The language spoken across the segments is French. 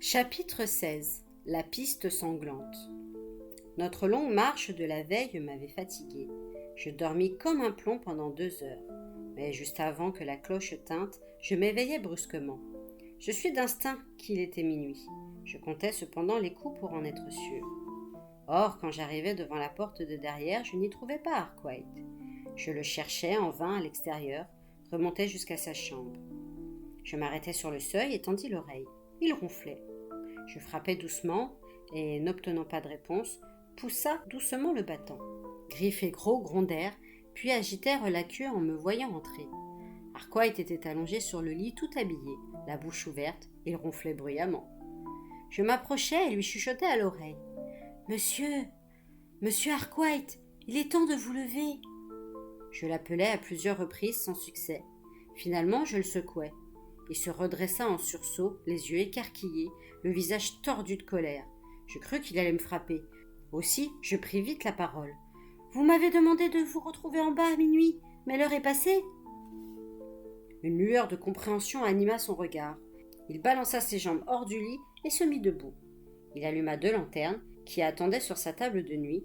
Chapitre 16. La piste sanglante. Notre longue marche de la veille m'avait fatiguée. Je dormis comme un plomb pendant 2 heures. Mais juste avant que la cloche tinte, je m'éveillai brusquement. Je suis d'instinct qu'il était minuit. Je comptais cependant les coups pour en être sûr. Or, quand j'arrivai devant la porte de derrière, je n'y trouvais pas Arkwright. Je le cherchais en vain à l'extérieur, remontai jusqu'à sa chambre. Je m'arrêtai sur le seuil et tendis l'oreille. Il ronflait. Je frappai doucement et, n'obtenant pas de réponse, poussa doucement le battant. Griff et Gros grondèrent, puis agitèrent la queue en me voyant entrer. Arkwright était allongé sur le lit tout habillé, la bouche ouverte, il ronflait bruyamment. Je m'approchai et lui chuchotai à l'oreille. « Monsieur Arkwright, il est temps de vous lever !» Je l'appelai à plusieurs reprises sans succès. Finalement, je le secouai. Il se redressa en sursaut, les yeux écarquillés, le visage tordu de colère. Je crus qu'il allait me frapper. Aussi, je pris vite la parole. « Vous m'avez demandé de vous retrouver en bas à minuit, mais l'heure est passée !» Une lueur de compréhension anima son regard. Il balança ses jambes hors du lit et se mit debout. Il alluma 2 lanternes, qui attendaient sur sa table de nuit,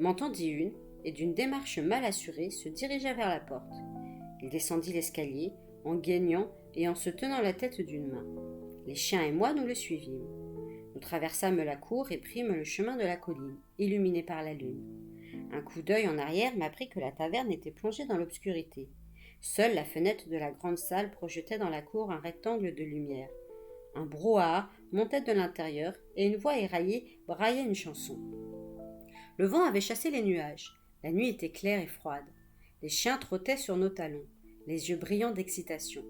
m'en tendit une, et d'une démarche mal assurée se dirigea vers la porte. Il descendit l'escalier, en gaignant et en se tenant la tête d'une main. Les chiens et moi nous le suivîmes. Nous traversâmes la cour et prîmes le chemin de la colline, illuminé par la lune. Un coup d'œil en arrière m'apprit que la taverne était plongée dans l'obscurité. Seule la fenêtre de la grande salle projetait dans la cour un rectangle de lumière. Un brouhaha montait de l'intérieur et une voix éraillée braillait une chanson. Le vent avait chassé les nuages. La nuit était claire et froide. Les chiens trottaient sur nos talons, les yeux brillants d'excitation.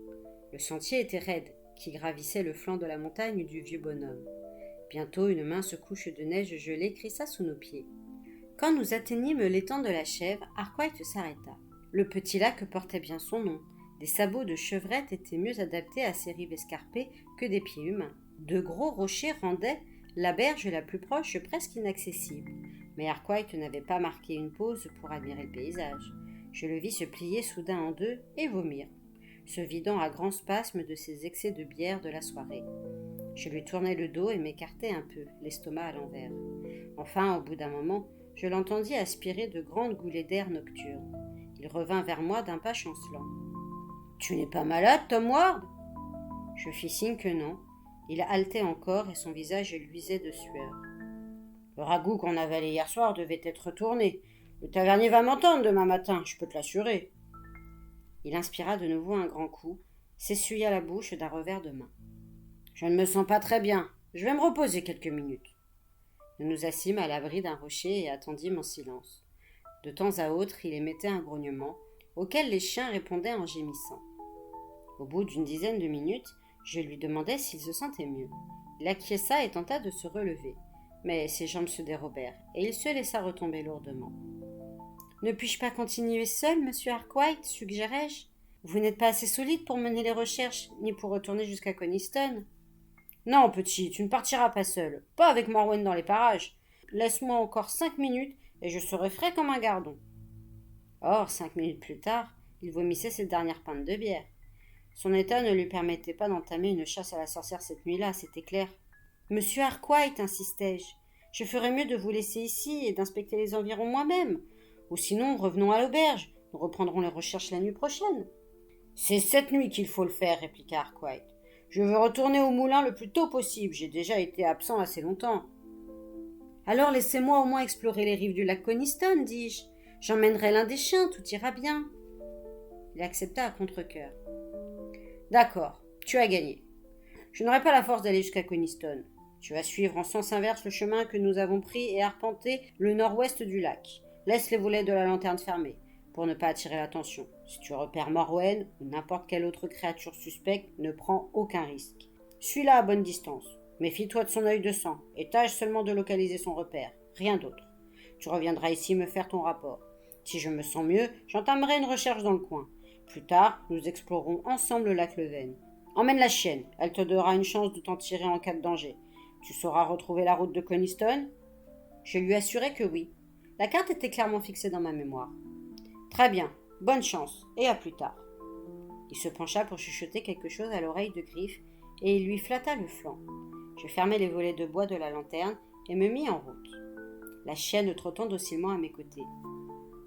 Le sentier était raide, qui gravissait le flanc de la montagne du vieux bonhomme. Bientôt, une mince couche de neige gelée crissa sous nos pieds. Quand nous atteignîmes l'étang de la Chèvre, Arkwright s'arrêta. Le petit lac portait bien son nom. Des sabots de chevrette étaient mieux adaptés à ces rives escarpées que des pieds humains. De gros rochers rendaient la berge la plus proche presque inaccessible. Mais Arkwright n'avait pas marqué une pause pour admirer le paysage. Je le vis se plier soudain en deux et vomir, se vidant à grands spasmes de ses excès de bière de la soirée. Je lui tournai le dos et m'écartai un peu, l'estomac à l'envers. Enfin, au bout d'un moment, je l'entendis aspirer de grandes goulées d'air nocturne. Il revint vers moi d'un pas chancelant. « Tu n'es pas malade, Tom Ward ?» Je fis signe que non. Il haletait encore et son visage luisait de sueur. « Le ragoût qu'on a avalé hier soir devait être tourné. Le tavernier va m'entendre demain matin, je peux te l'assurer. » Il inspira de nouveau un grand coup, s'essuya la bouche d'un revers de main. « Je ne me sens pas très bien. Je vais me reposer quelques minutes. » Nous nous assîmes à l'abri d'un rocher et attendîmes en silence. De temps à autre, il émettait un grognement, auquel les chiens répondaient en gémissant. Au bout d'une dizaine de minutes, je lui demandai s'il se sentait mieux. Il acquiesça et tenta de se relever, mais ses jambes se dérobèrent, et il se laissa retomber lourdement. « Ne puis-je pas continuer seul, monsieur Arkwright ?» suggérai-je. « Vous n'êtes pas assez solide pour mener les recherches, ni pour retourner jusqu'à Coniston. »« Non, petit, tu ne partiras pas seul, pas avec Morwen dans les parages. Laisse-moi encore 5 minutes, et je serai frais comme un gardon. » Or, 5 minutes plus tard, il vomissait ses dernières pintes de bière. Son état ne lui permettait pas d'entamer une chasse à la sorcière cette nuit-là, c'était clair. « Monsieur Arkwright, insistai-je, je ferais mieux de vous laisser ici et d'inspecter les environs moi-même. Ou sinon, revenons à l'auberge, nous reprendrons les recherches la nuit prochaine. »« C'est cette nuit qu'il faut le faire, répliqua Arkwright. Je veux retourner au moulin le plus tôt possible, j'ai déjà été absent assez longtemps. »« Alors laissez-moi au moins explorer les rives du lac Coniston, dis-je. J'emmènerai l'un des chiens, tout ira bien. » Il accepta à contre-cœur. « D'accord, tu as gagné. Je n'aurai pas la force d'aller jusqu'à Coniston. Tu vas suivre en sens inverse le chemin que nous avons pris et arpenter le nord-ouest du lac. Laisse les volets de la lanterne fermés, pour ne pas attirer l'attention. Si tu repères Morwen ou n'importe quelle autre créature suspecte, ne prends aucun risque. Suis-la à bonne distance. Méfie-toi de son œil de sang et tâche seulement de localiser son repère. Rien d'autre. Tu reviendras ici me faire ton rapport. Si je me sens mieux, j'entamerai une recherche dans le coin. Plus tard, nous explorerons ensemble le lac Leven. Emmène la chienne, elle te donnera une chance de t'en tirer en cas de danger. Tu sauras retrouver la route de Coniston ?» Je lui assurai que oui. La carte était clairement fixée dans ma mémoire. « Très bien, bonne chance, et à plus tard. » Il se pencha pour chuchoter quelque chose à l'oreille de Griff, et il lui flatta le flanc. Je fermai les volets de bois de la lanterne et me mis en route, la chienne trottant docilement à mes côtés.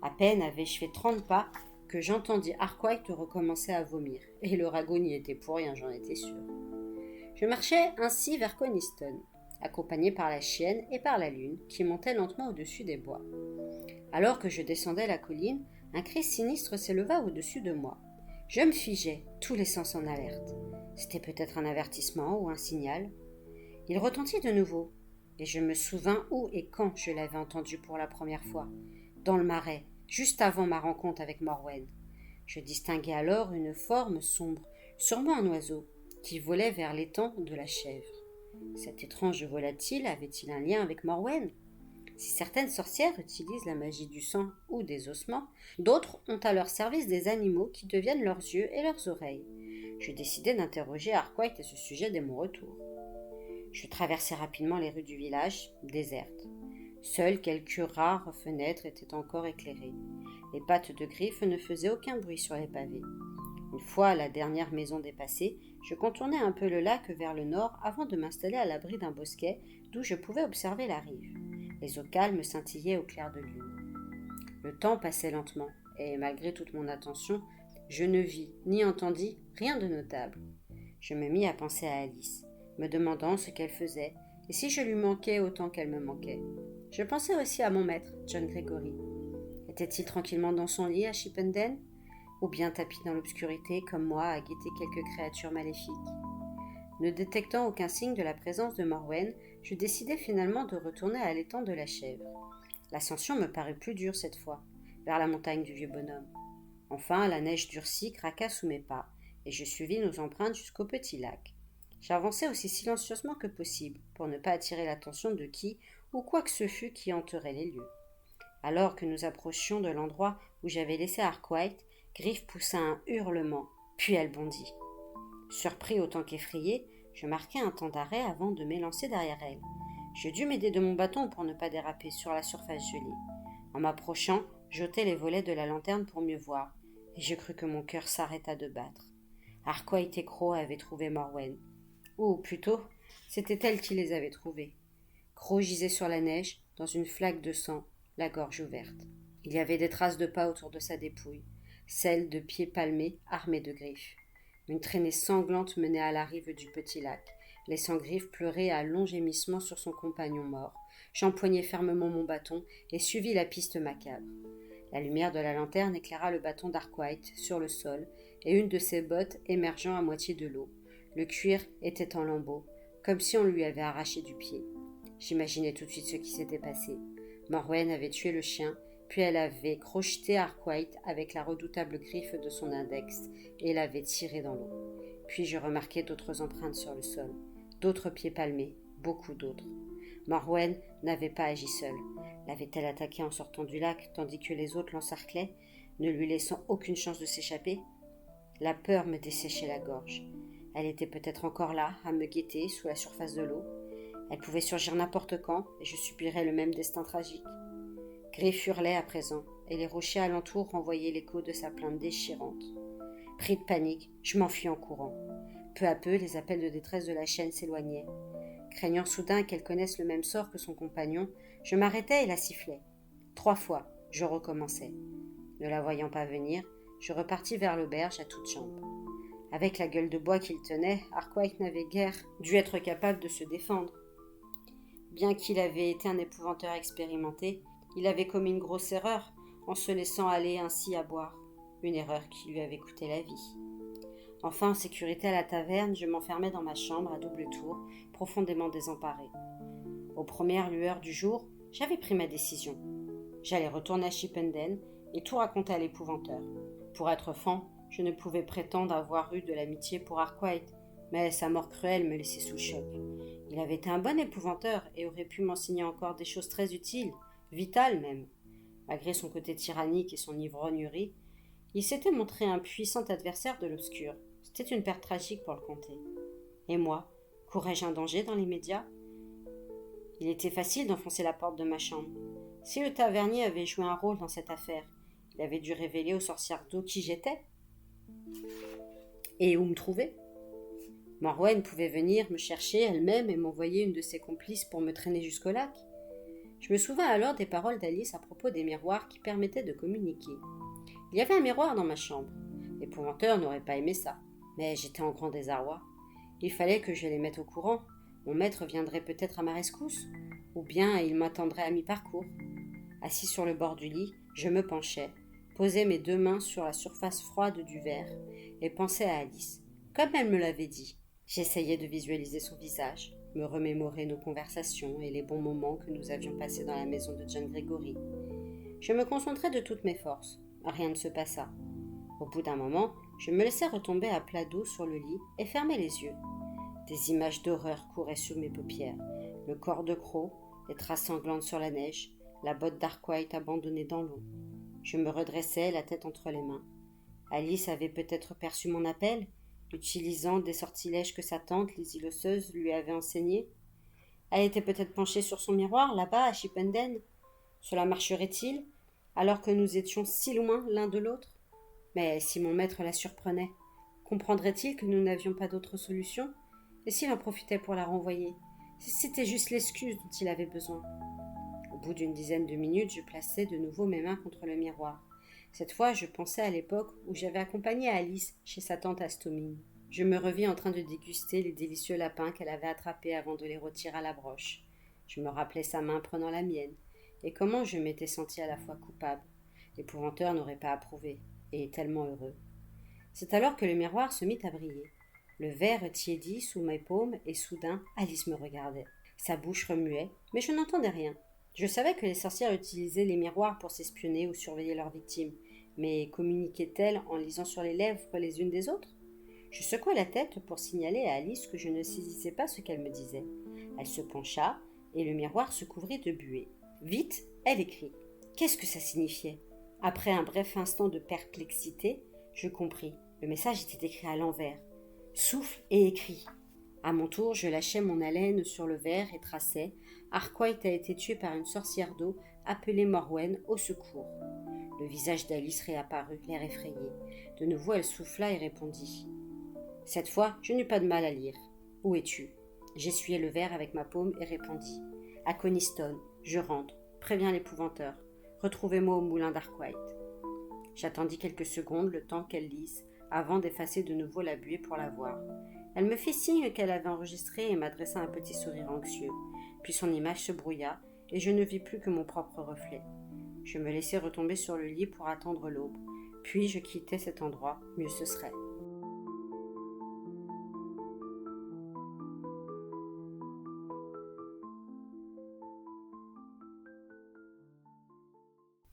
À peine avais-je fait 30 pas que j'entendis Arkwright recommencer à vomir, et le ragot n'y était pour rien, j'en étais sûre. Je marchais ainsi vers Coniston, accompagné par la chienne et par la lune qui montait lentement au-dessus des bois. Alors que je descendais la colline, un cri sinistre s'éleva au-dessus de moi. Je me figeai, tous les sens en alerte. C'était peut-être un avertissement ou un signal. Il retentit de nouveau, et je me souvins où et quand je l'avais entendu pour la première fois. Dans le marais, juste avant ma rencontre avec Morwen. Je distinguai alors une forme sombre, sûrement un oiseau, qui volait vers l'étang de la chèvre. Cet étrange volatile avait-il un lien avec Morwen ? Si certaines sorcières utilisent la magie du sang ou des ossements, d'autres ont à leur service des animaux qui deviennent leurs yeux et leurs oreilles. Je décidai d'interroger Arkwright à ce sujet dès mon retour. Je traversai rapidement les rues du village, désertes. Seules quelques rares fenêtres étaient encore éclairées. Les pattes de griffes ne faisaient aucun bruit sur les pavés. Une fois la dernière maison dépassée, je contournai un peu le lac vers le nord avant de m'installer à l'abri d'un bosquet d'où je pouvais observer la rive. Les eaux calmes scintillaient au clair de lune. Le temps passait lentement, et malgré toute mon attention, je ne vis ni entendis rien de notable. Je me mis à penser à Alice, me demandant ce qu'elle faisait et si je lui manquais autant qu'elle me manquait. Je pensais aussi à mon maître, John Gregory. Était-il tranquillement dans son lit à Chipenden, ou bien tapis dans l'obscurité comme moi à guetter quelques créatures maléfiques? Ne détectant aucun signe de la présence de Morwen, je décidai finalement de retourner à l'étang de la chèvre. L'ascension me parut plus dure cette fois, vers la montagne du vieux bonhomme. Enfin, la neige durcie craqua sous mes pas, et je suivis nos empreintes jusqu'au petit lac. J'avançai aussi silencieusement que possible, pour ne pas attirer l'attention de qui ou quoi que ce fût qui hanterait les lieux. Alors que nous approchions de l'endroit où j'avais laissé Arkwright, Griffe poussa un hurlement, puis elle bondit. Surpris autant qu'effrayé, je marquai un temps d'arrêt avant de m'élancer derrière elle. Je dus m'aider de mon bâton pour ne pas déraper sur la surface gelée. En m'approchant, j'ôtai les volets de la lanterne pour mieux voir, et je crus que mon cœur s'arrêta de battre. Arkwright et Crow avaient trouvé Morwen. Ou plutôt, c'était elle qui les avait trouvés. Crow gisait sur la neige, dans une flaque de sang, la gorge ouverte. Il y avait des traces de pas autour de sa dépouille, celles de pieds palmés armés de griffes. Une traînée sanglante menait à la rive du petit lac, laissant Griffe pleurer à longs gémissements sur son compagnon mort. J'empoignai fermement mon bâton et suivis la piste macabre. La lumière de la lanterne éclaira le bâton d'Arkwright sur le sol et une de ses bottes émergeant à moitié de l'eau. Le cuir était en lambeaux, comme si on lui avait arraché du pied. J'imaginai tout de suite ce qui s'était passé. Morwen avait tué le chien, puis elle avait crocheté Arkwright avec la redoutable griffe de son index et l'avait tiré dans l'eau. Puis je remarquai d'autres empreintes sur le sol, d'autres pieds palmés, beaucoup d'autres. Morwen n'avait pas agi seule. L'avait-elle attaqué en sortant du lac, tandis que les autres l'encerclaient, ne lui laissant aucune chance de s'échapper? La peur me desséchait la gorge. Elle était peut-être encore là, à me guetter sous la surface de l'eau. Elle pouvait surgir n'importe quand, et je subirais le même destin tragique. Griffe hurlait à présent, et les rochers alentour renvoyaient l'écho de sa plainte déchirante. Pris de panique, je m'enfuis en courant. Peu à peu, les appels de détresse de la chienne s'éloignaient. Craignant soudain qu'elle connaisse le même sort que son compagnon, je m'arrêtais et la sifflais. 3 fois, je recommençais. Ne la voyant pas venir, je repartis vers l'auberge à toutes jambes. Avec la gueule de bois qu'il tenait, Arkwright n'avait guère dû être capable de se défendre. Bien qu'il avait été un épouvanteur expérimenté, il avait commis une grosse erreur en se laissant aller ainsi à boire, une erreur qui lui avait coûté la vie. Enfin, en sécurité à la taverne, je m'enfermai dans ma chambre à double tour, profondément désemparée. Aux premières lueurs du jour, j'avais pris ma décision. J'allais retourner à Chipenden et tout raconter à l'épouvanteur. Pour être franc, je ne pouvais prétendre avoir eu de l'amitié pour Arkwright, mais sa mort cruelle me laissait sous le choc. Il avait été un bon épouvanteur et aurait pu m'enseigner encore des choses très utiles, vitales même. Malgré son côté tyrannique et son ivrognerie, il s'était montré un puissant adversaire de l'obscur. C'était une perte tragique pour le comté. Et moi, courais-je un danger dans l'immédiat? Il était facile d'enfoncer la porte de ma chambre. Si le tavernier avait joué un rôle dans cette affaire, il avait dû révéler aux sorcières d'eau qui j'étais et où me trouver. Morwen pouvait venir me chercher elle-même et m'envoyer une de ses complices pour me traîner jusqu'au lac. Je me souvins alors des paroles d'Alice à propos des miroirs qui permettaient de communiquer. Il y avait un miroir dans ma chambre. L'épouvanteur n'aurait pas aimé ça, mais j'étais en grand désarroi. Il fallait que je les mette au courant. Mon maître viendrait peut-être à ma rescousse, ou bien il m'attendrait à mi-parcours. Assis sur le bord du lit, je me penchais, posais mes 2 mains sur la surface froide du verre et pensais à Alice, comme elle me l'avait dit. J'essayais de visualiser son visage, me remémorer nos conversations et les bons moments que nous avions passés dans la maison de John Gregory. Je me concentrais de toutes mes forces. Rien ne se passa. Au bout d'un moment, je me laissai retomber à plat dos sur le lit et fermai les yeux. Des images d'horreur couraient sous mes paupières. Le corps de Crow, les traces sanglantes sur la neige, la botte d'Arkwright abandonnée dans l'eau. Je me redressai, la tête entre les mains. Alice avait peut-être perçu mon appel, utilisant des sortilèges que sa tante, les îlosseuses, lui avait enseignés. Elle était peut-être penchée sur son miroir, là-bas, à Chipenden. Cela marcherait-il, alors que nous étions si loin l'un de l'autre? Mais si mon maître la surprenait, comprendrait-il que nous n'avions pas d'autre solution? Et s'il en profitait pour la renvoyer? Si c'était juste l'excuse dont il avait besoin? Au bout d'une dizaine de minutes, je plaçai de nouveau mes mains contre le miroir. Cette fois, je pensais à l'époque où j'avais accompagné Alice chez sa tante Astomine. Je me revis en train de déguster les délicieux lapins qu'elle avait attrapés avant de les retirer à la broche. Je me rappelais sa main prenant la mienne, et comment je m'étais senti à la fois coupable. L'épouvanteur n'aurait pas approuvé, et tellement heureux. C'est alors que le miroir se mit à briller. Le verre tiédit sous mes paumes, et soudain, Alice me regardait. Sa bouche remuait, mais je n'entendais rien. Je savais que les sorcières utilisaient les miroirs pour s'espionner ou surveiller leurs victimes, mais communiquaient-elles en lisant sur les lèvres les unes des autres? Je secouai la tête pour signaler à Alice que je ne saisissais pas ce qu'elle me disait. Elle se pencha, et le miroir se couvrit de buée. Vite, elle écrit. Qu'est-ce que ça signifiait? Après un bref instant de perplexité, je compris. Le message était écrit à l'envers. Souffle et écris. À mon tour, je lâchai mon haleine sur le verre et traçai. Arkwright a été tué par une sorcière d'eau appelée Morwen au secours. Le visage d'Alice réapparut, l'air effrayé. De nouveau, elle souffla et répondit. Cette fois, je n'eus pas de mal à lire. Où es-tu? J'essuyai le verre avec ma paume et répondis. À Coniston, je rentre. Préviens l'épouvanteur. Retrouvez-moi au moulin d'Arkwright. J'attendis quelques secondes, le temps qu'elle lise, avant d'effacer de nouveau la buée pour la voir. Elle me fit signe qu'elle avait enregistré et m'adressa un petit sourire anxieux. Puis son image se brouilla, et je ne vis plus que mon propre reflet. Je me laissai retomber sur le lit pour attendre l'aube. Puis je quittai cet endroit, mieux ce serait.